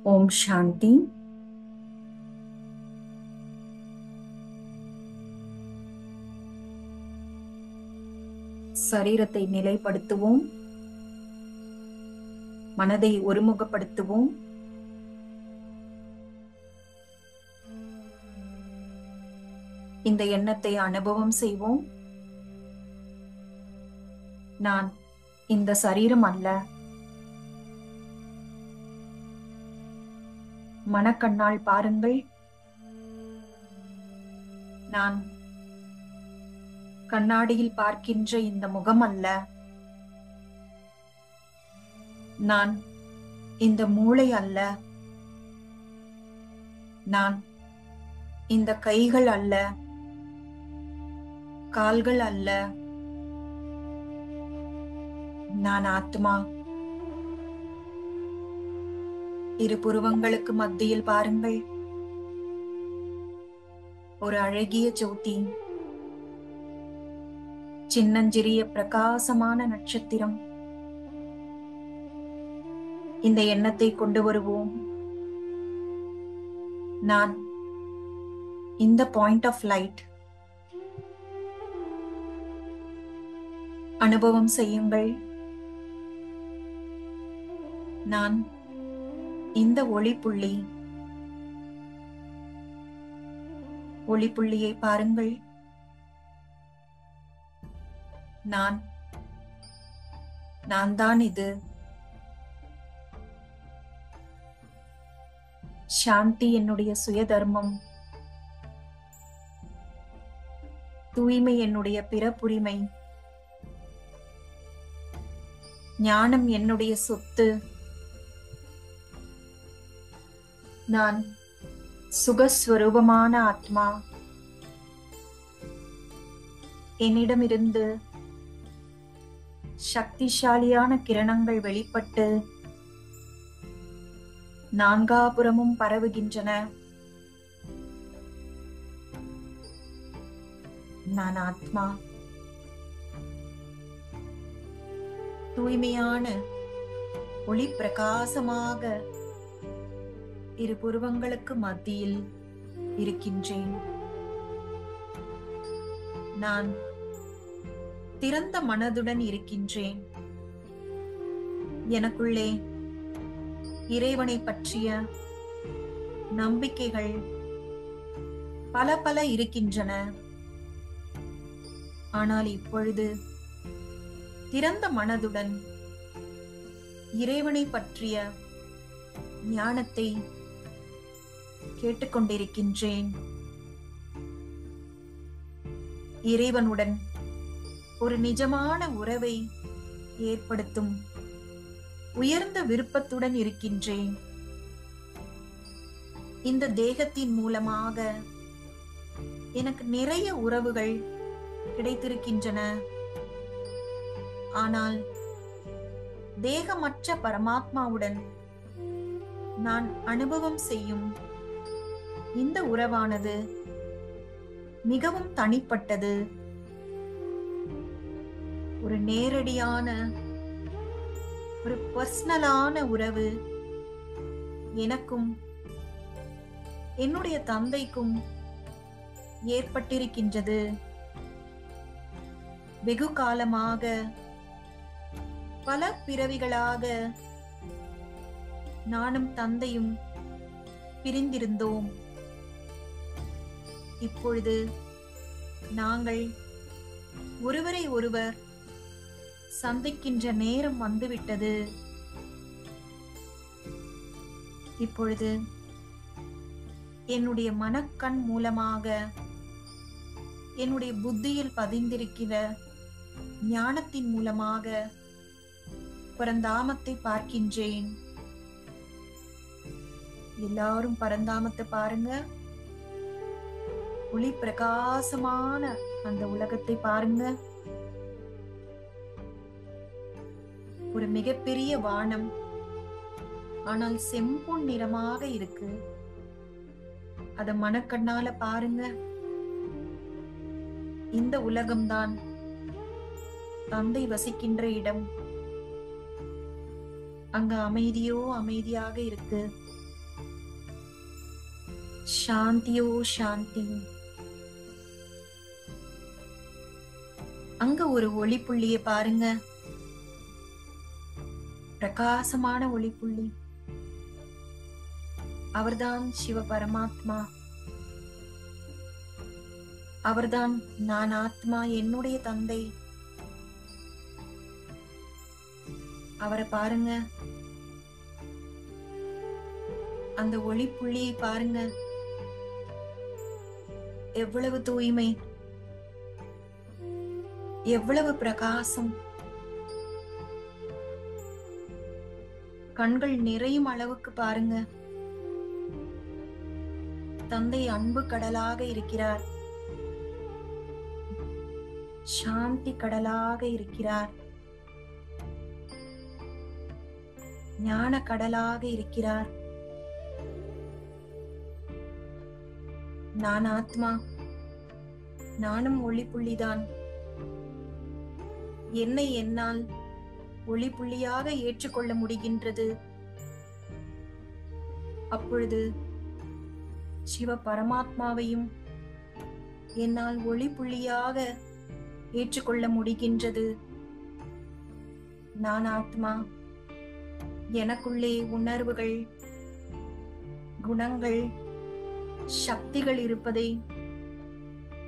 ஓம் சாந்தி. சரீரத்தை நிலைப்படுத்துவோம், மனதை ஒருமுகப்படுத்துவோம். இந்த எண்ணத்தை அனுபவம் செய்வோம். நான் இந்த சரீரம் அல்ல. மனக்கண்ணால் பாருங்கள். நான் கண்ணாடியில் பார்க்கின்ற இந்த முகம் அல்ல. நான் இந்த மூளை அல்ல. நான் இந்த கைகள் அல்ல, கால்கள் அல்ல. நான் ஆத்மா. இரு புருவங்களுக்கு மத்தியில் பாருங்கள், ஒரு அழகிய ஜோதி, சின்னஞ்சிறிய பிரகாசமான நட்சத்திரம். இந்த எண்ணத்தை கொண்டு வருவோம். நான் இந்த பாயிண்ட் ஆஃப் லைட். அனுபவம் செய்யுங்கள். நான் இந்த ஒளிப்புள்ளி. ஒளிப்புள்ளியை பாருங்கள். நான் தான் இது. சாந்தி என்னுடைய சுயதர்மம். தூய்மை என்னுடைய பிறப்புரிமை. ஞானம் என்னுடைய சொத்து. நான் சுகஸ்வரூபமான ஆத்மா. என்னிடமிருந்து சக்திசாலியான கிரணங்கள் வெளிப்பட்டு நான்காபுறமும் பரவுகின்றன. நான் ஆத்மா. தூய்மையான ஒளி பிரகாசமாக இரு புருவங்களுக்கு மத்தியில் இருக்கின்றேன். நான் திறந்த மனதுடன் இருக்கின்றேன். எனக்குள்ளே இறைவனை பற்றிய நம்பிக்கைகள் பல இருக்கின்றன. ஆனால் இப்பொழுது திறந்த மனதுடன் இறைவனை பற்றிய ஞானத்தை கேட்டுக்கொண்டிருக்கின்றேன். இறைவனுடன் ஒரு நிஜமான உறவை ஏற்படுத்தும் உயர்ந்த விருப்பத்துடன் இருக்கின்றேன். இந்த தேகத்தின் மூலமாக எனக்கு நிறைய உறவுகள் கிடைத்திருக்கின்றன. ஆனால் தேகமற்ற பரமாத்மாவுடன் நான் அனுபவம் செய்யும் இந்த உறவானது மிகவும் தனிப்பட்டது. ஒரு நேரடியான, ஒரு பர்சனலான உறவு எனக்கும் என்னுடைய தந்தைக்கும் ஏற்பட்டிருக்கின்றது. வெகு காலமாக, பல பிறவிகளாக நானும் தந்தையும் பிரிந்திருந்தோம். இப்பொழுது நாங்கள் ஒருவரை ஒருவர் சந்திக்கின்ற நேரம் வந்துவிட்டது. இப்பொழுது என்னுடைய மனக்கண் மூலமாக என்னுடைய புத்தியில் பதிந்திருக்கிற ஞானத்தின் மூலமாக பரந்தாமத்தை பார்க்கின்றேன். எல்லாரும் பரந்தாமத்தை பாருங்க. ஒளி பிரகாசமான அந்த உலகத்தை பாருங்க. ஒரு மிகப்பெரிய வானம், ஆனால் செம்பொன் நிறமாக இருக்கு. அத மனக்கண்ணால பாருங்க. இந்த உலகம்தான் தந்தை வசிக்கின்ற இடம். அங்க அமைதியோ அமைதியாக இருக்கு. சாந்தியோ சாந்தி. அங்க ஒரு ஒளி புள்ளிய பாருங்க. பிரகாசமான ஒளி புள்ளி. அவர்தான் சிவ பரமாத்மா. அவர்தான் நான் ஆத்மா, என்னுடைய தந்தை. அவரை பாருங்க. அந்த ஒளி புள்ளியை பாருங்க. எவ்வளவு தூய்மை, எவ்வளவு பிரகாசம். கண்கள் நிறையும் அளவுக்கு பாருங்க. தந்தை அன்பு கடலாக இருக்கிறார். சாந்தி கடலாக இருக்கிறார். ஞான கடலாக இருக்கிறார். நான் ஆத்மா, நானும் ஒளி புள்ளிதான். என்னை என்னால் ஒளி புள்ளியாக ஏற்றுக்கொள்ள முடிகின்றது. அப்பொழுது சிவ பரமாத்மாவையும் என்னால் ஒளி புள்ளியாக ஏற்றுக்கொள்ள முடிகின்றது. நான் ஆத்மா, எனக்குள்ளே உணர்வுகள், குணங்கள், சக்திகள் இருப்பதை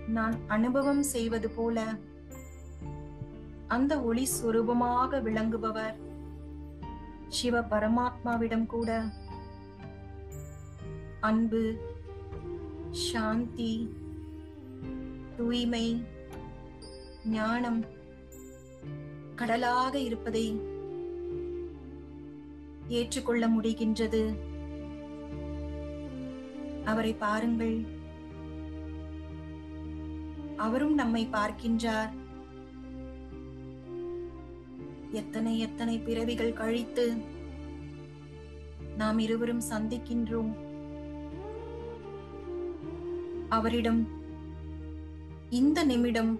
நான் அனுபவம் செய்வது போல அந்த ஒளி சுரூபமாக விளங்குபவர் சிவ பரமாத்மாவிடம் கூட அன்பு, சாந்தி, தூய்மை, ஞானம் கடலாக இருப்பதை ஏற்றுக்கொள்ள முடிகின்றது. அவரை பாருங்கள். அவரும் நம்மை பார்க்கின்றார். எத்தனை எத்தனை பிறவிகள் கழித்து நாம் இருவரும் சந்திக்கின்றோம். அவரிடம் இந்த நிமிடம்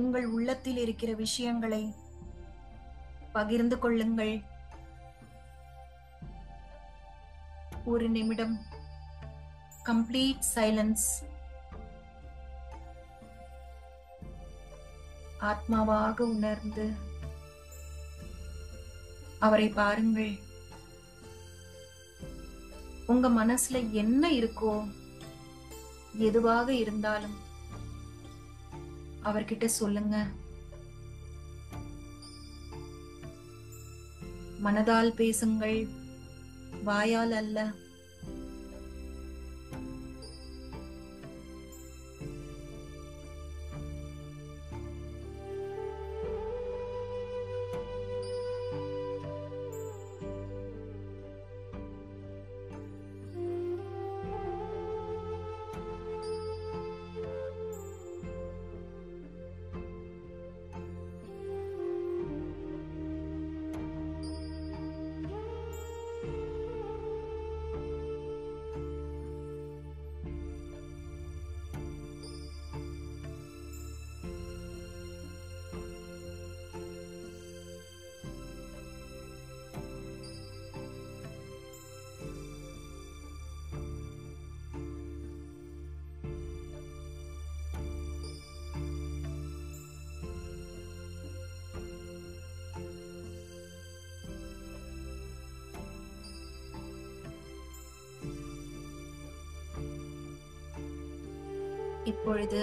உங்கள் உள்ளத்தில் இருக்கிற விஷயங்களை பகிர்ந்து கொள்ளுங்கள். ஒரு நிமிடம் கம்ப்ளீட் சைலன்ஸ். ஆத்மாவாக உணர்ந்து அவரை பாருங்கள். உங்க மனசுல என்ன இருக்கோ, எதுவாக இருந்தாலும் அவர்கிட்ட சொல்லுங்க. மனதால் பேசுங்கள், வாயால் அல்ல. இப்பொழுது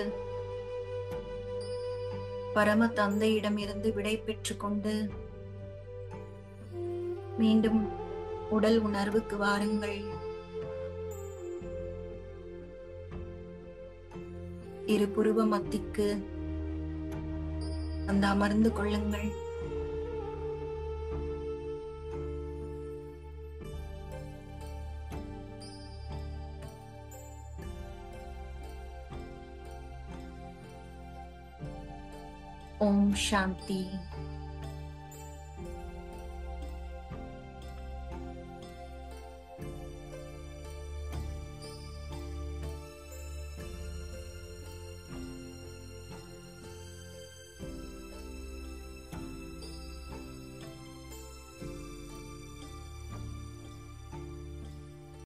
பரம தந்தையிடம் இருந்து விடை பெற்றுக் கொண்டு மீண்டும் உடல் உணர்வுக்கு வாருங்கள். இரு புருவ மத்திக்கு வந்து அமர்ந்து கொள்ளுங்கள். ஓம் சாந்தி.